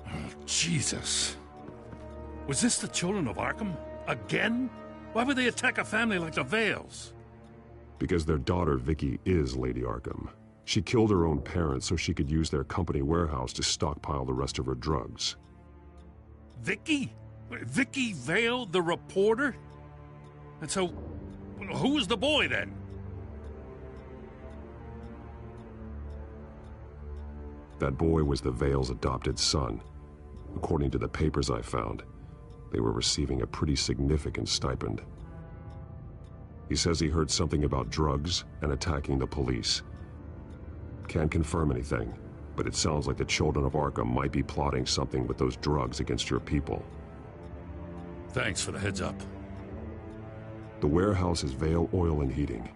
Oh, Jesus. Was this the children of Arkham? Again? Why would they attack a family like the Vales? Because their daughter, Vicky, is Lady Arkham. She killed her own parents so she could use their company warehouse to stockpile the rest of her drugs. Vicky? Vicky Vale, the reporter? And so, who was the boy then? That boy was the Vale's adopted son. According to the papers I found, they were receiving a pretty significant stipend. He says he heard something about drugs and attacking the police. Can't confirm anything, but it sounds like the children of Arkham might be plotting something with those drugs against your people. Thanks for the heads up. The warehouse is Vale Oil and Heating.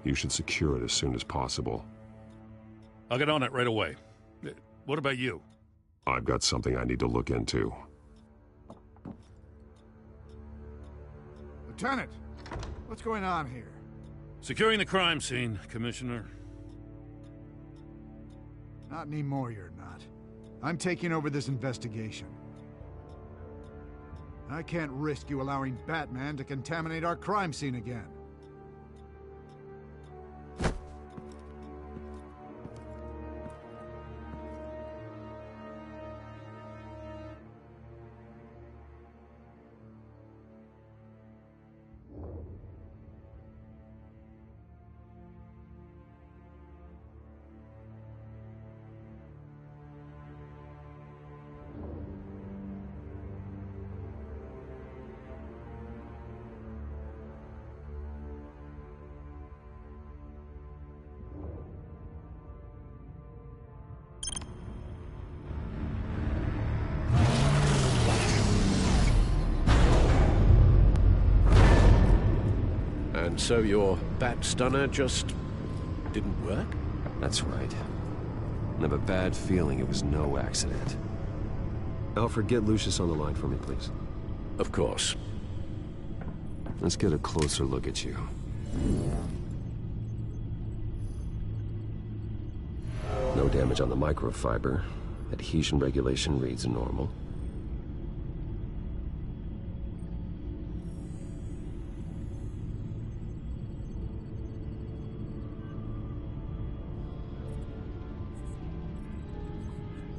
You should secure it as soon as possible. I'll get on it right away. What about you? I've got something I need to look into. Lieutenant, what's going on here? Securing the crime scene, Commissioner. Not anymore, you're not. I'm taking over this investigation. I can't risk you allowing Batman to contaminate our crime scene again. And so your bat stunner just didn't work? That's right. I have a bad feeling it was no accident. Alfred, get Lucius on the line for me, please. Of course. Let's get a closer look at you. No damage on the microfiber. Adhesion regulation reads normal.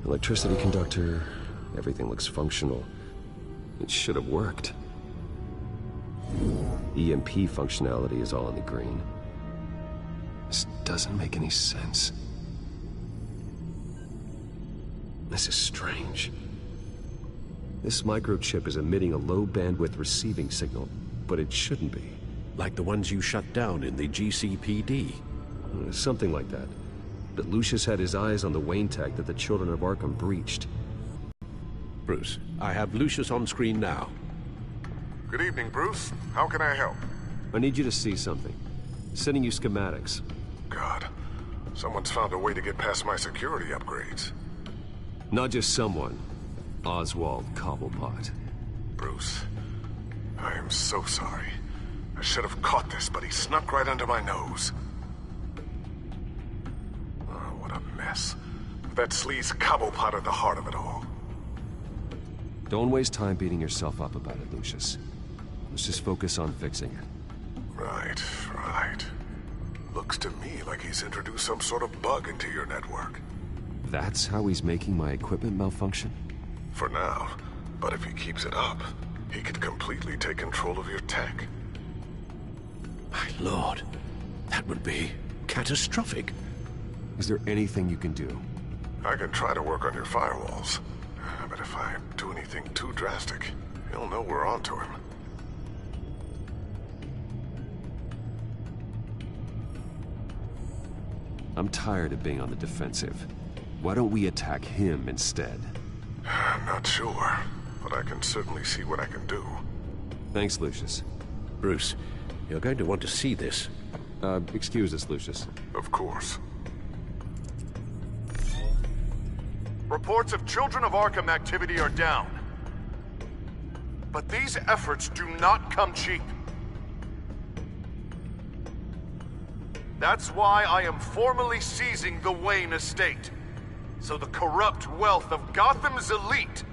Electricity conductor, everything looks functional. It should have worked. EMP functionality is all in the green. This doesn't make any sense. This is strange. This microchip is emitting a low bandwidth receiving signal, but it shouldn't be. Like the ones you shut down in the GCPD. Something like that. But Lucius had his eyes on the Wayne tag that the Children of Arkham breached. Bruce, I have Lucius on screen now. Good evening, Bruce. How can I help? I need you to see something. Sending you schematics. God, someone's found a way to get past my security upgrades. Not just someone. Oswald Cobblepot. Bruce, I am so sorry. I should have caught this, but he snuck right under my nose. Oh, what a mess. That sleaze Cobblepot at the heart of it all. Don't waste time beating yourself up about it, Lucius. Let's just focus on fixing it. Right, right. Looks to me like he's introduced some sort of bug into your network. That's how he's making my equipment malfunction? For now. But if he keeps it up, he could completely take control of your tech. My lord, that would be catastrophic. Is there anything you can do? I can try to work on your firewalls. But if I do anything too drastic, he'll know we're onto him. I'm tired of being on the defensive. Why don't we attack him instead? I'm not sure, but I can certainly see what I can do. Thanks, Lucius. Bruce, you're going to want to see this. Excuse us, Lucius. Of course. Reports of Children of Arkham activity are down. But these efforts do not come cheap. That's why I am formally seizing the Wayne estate, so the corrupt wealth of Gotham's elite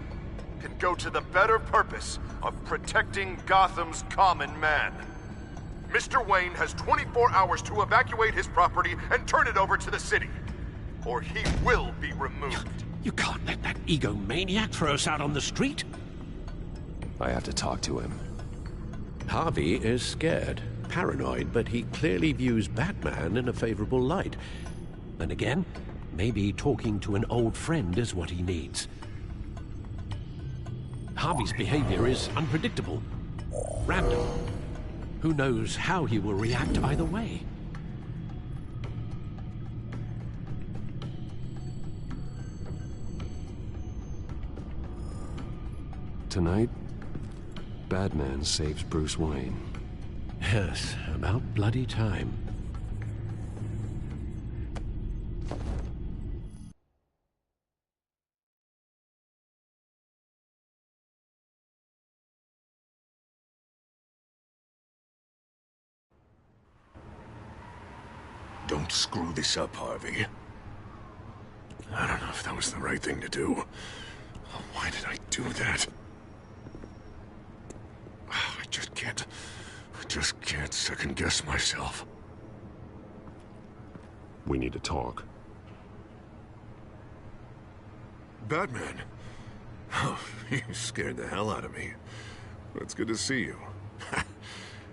can go to the better purpose of protecting Gotham's common man. Mr. Wayne has 24 hours to evacuate his property and turn it over to the city, or he will be removed. You can't let that egomaniac throw us out on the street. I have to talk to him. Harvey is scared, paranoid, but he clearly views Batman in a favorable light. Then again, maybe talking to an old friend is what he needs. Harvey's behavior is unpredictable, random. Who knows how he will react either way? Tonight, Batman saves Bruce Wayne. Yes, about bloody time. Don't screw this up, Harvey. I don't know if that was the right thing to do. Why did I do that? I just can't second-guess myself. We need to talk. Batman? Oh, you scared the hell out of me. It's good to see you.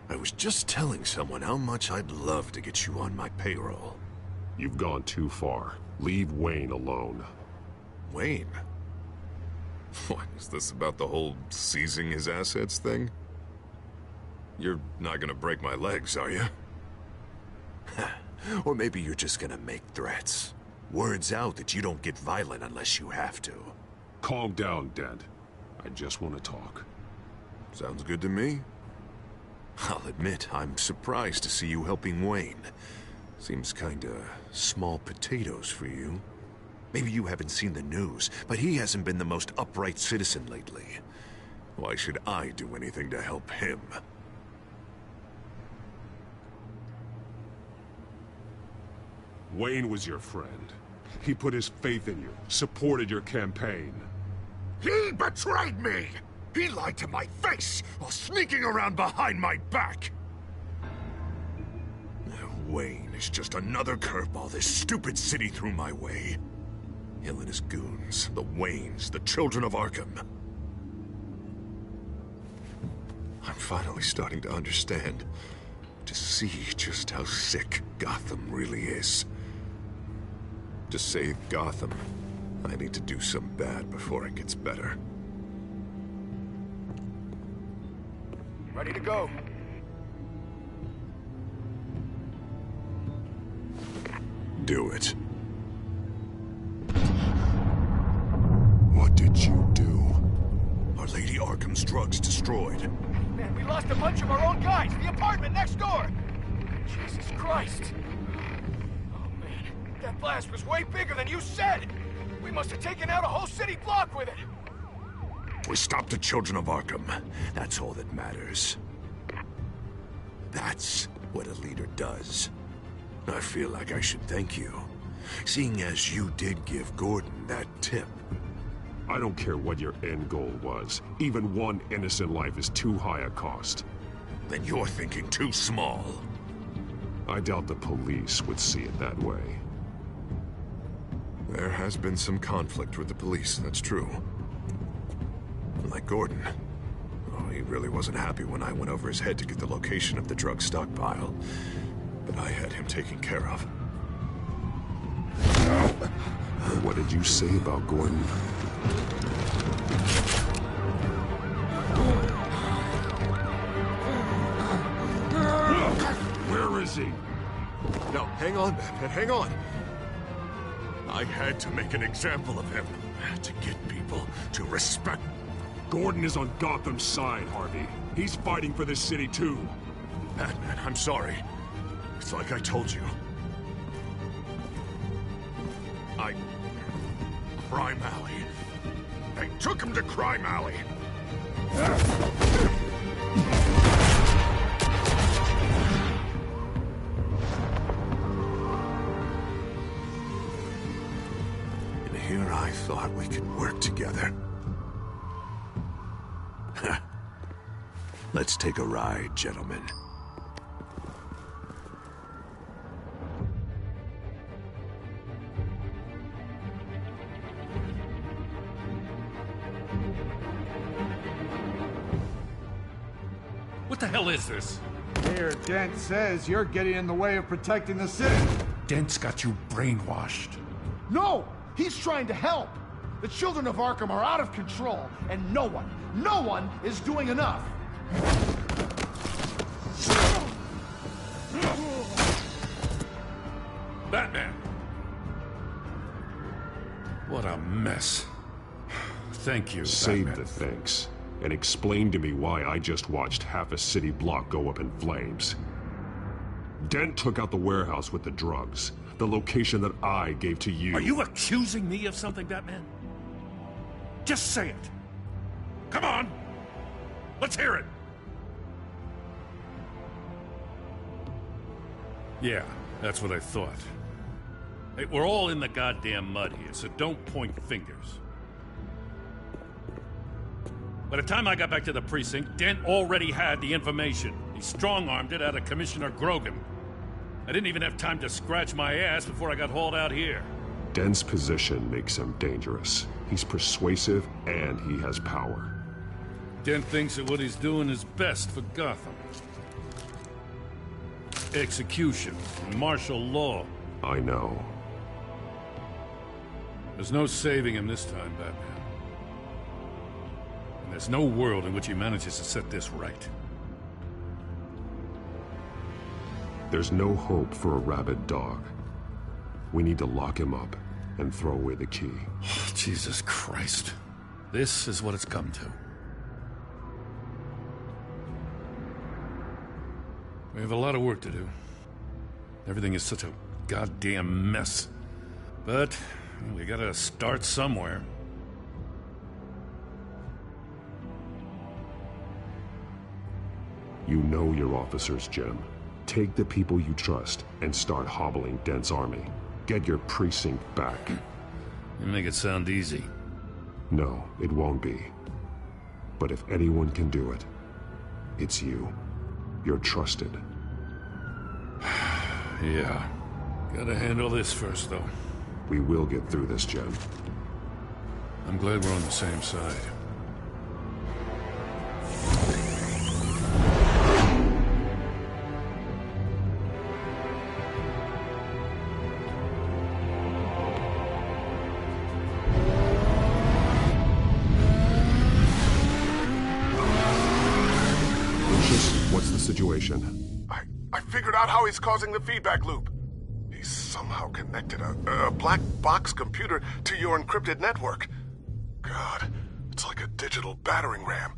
I was just telling someone how much I'd love to get you on my payroll. You've gone too far. Leave Wayne alone. Wayne? What, is this about the whole seizing his assets thing? You're not gonna break my legs, are you? Or maybe you're just gonna make threats. Words out that you don't get violent unless you have to. Calm down, Dent. I just want to talk. Sounds good to me. I'll admit, I'm surprised to see you helping Wayne. Seems kinda small potatoes for you. Maybe you haven't seen the news, but he hasn't been the most upright citizen lately. Why should I do anything to help him? Wayne was your friend. He put his faith in you, supported your campaign. He betrayed me! He lied to my face while sneaking around behind my back! Wayne is just another curveball this stupid city threw my way. Hill and his goons, the Waynes, the Children of Arkham. I'm finally starting to understand, to see just how sick Gotham really is. To save Gotham, I need to do some bad before it gets better. Ready to go. do it. What did you do? Our Lady Arkham's drugs destroyed. Man, we lost a bunch of our own guys. The apartment next door. Jesus Christ. Oh, man. That blast was way bigger than you said. We must have taken out a whole city block with it. We stopped the children of Arkham. That's all that matters. That's what a leader does. I feel like I should thank you, seeing as you did give Gordon that tip. I don't care what your end goal was. Even one innocent life is too high a cost. Then you're thinking too small. I doubt the police would see it that way. There has been some conflict with the police, that's true. Like Gordon. Oh, he really wasn't happy when I went over his head to get the location of the drug stockpile. But I had him taken care of. What did you say about Gordon? Where is he? No, hang on, Batman, hang on. I had to make an example of him. To get people to respect. Gordon is on Gotham's side, Harvey. He's fighting for this city, too. Batman, I'm sorry. It's like I told you. Crime Alley. They took him to Crime Alley. And here I thought we could work together. Let's take a ride, gentlemen. What the hell is this? Mayor Dent says you're getting in the way of protecting the city. Dent's got you brainwashed. No! He's trying to help! The children of Arkham are out of control, and no one is doing enough! Batman! What a mess. Thank you, Save Batman. the thanks, and explain to me why I just watched half a city block go up in flames. Dent took out the warehouse with the drugs, the location that I gave to you. Are you accusing me of something, Batman? Just say it. Come on! Let's hear it! Yeah, that's what I thought. Hey, we're all in the goddamn mud here, so don't point fingers. By the time I got back to the precinct, Dent already had the information. He strong-armed it out of Commissioner Grogan. I didn't even have time to scratch my ass before I got hauled out here. Dent's position makes him dangerous. He's persuasive, and he has power. Dent thinks that what he's doing is best for Gotham. Execution, martial law. I know. There's no saving him this time, Batman. And there's no world in which he manages to set this right. There's no hope for a rabid dog. We need to lock him up and throw away the key. Jesus Christ. This is what it's come to. We have a lot of work to do. Everything is such a goddamn mess. But we gotta start somewhere. You know your officers, Jim. Take the people you trust and start hobbling Dent's army. Get your precinct back. You make it sound easy. No, it won't be. But if anyone can do it, it's you. You're trusted. Yeah. Gotta handle this first, though. We will get through this, Jim. I'm glad we're on the same side. What's the situation? I figured out how he's causing the feedback loop. He's somehow connected a black box computer to your encrypted network. God, it's like a digital battering ram.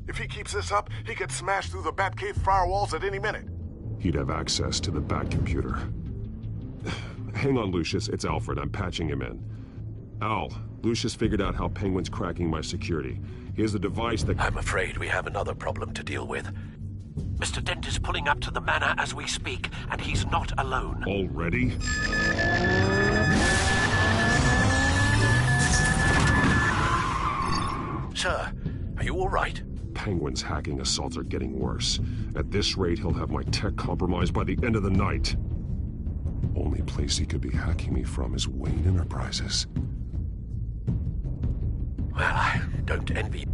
If he keeps this up, he could smash through the Batcave firewalls at any minute. He'd have access to the Bat computer. Hang on, Lucius. It's Alfred. I'm patching him in. Al, Lucius figured out how Penguin's cracking my security. He has a device that... I'm afraid we have another problem to deal with. Mr. Dent is pulling up to the manor as we speak, and he's not alone. Already? Sir, are you all right? Penguin's hacking assaults are getting worse. At this rate, he'll have my tech compromised by the end of the night. Only place he could be hacking me from is Wayne Enterprises. Well, I don't envy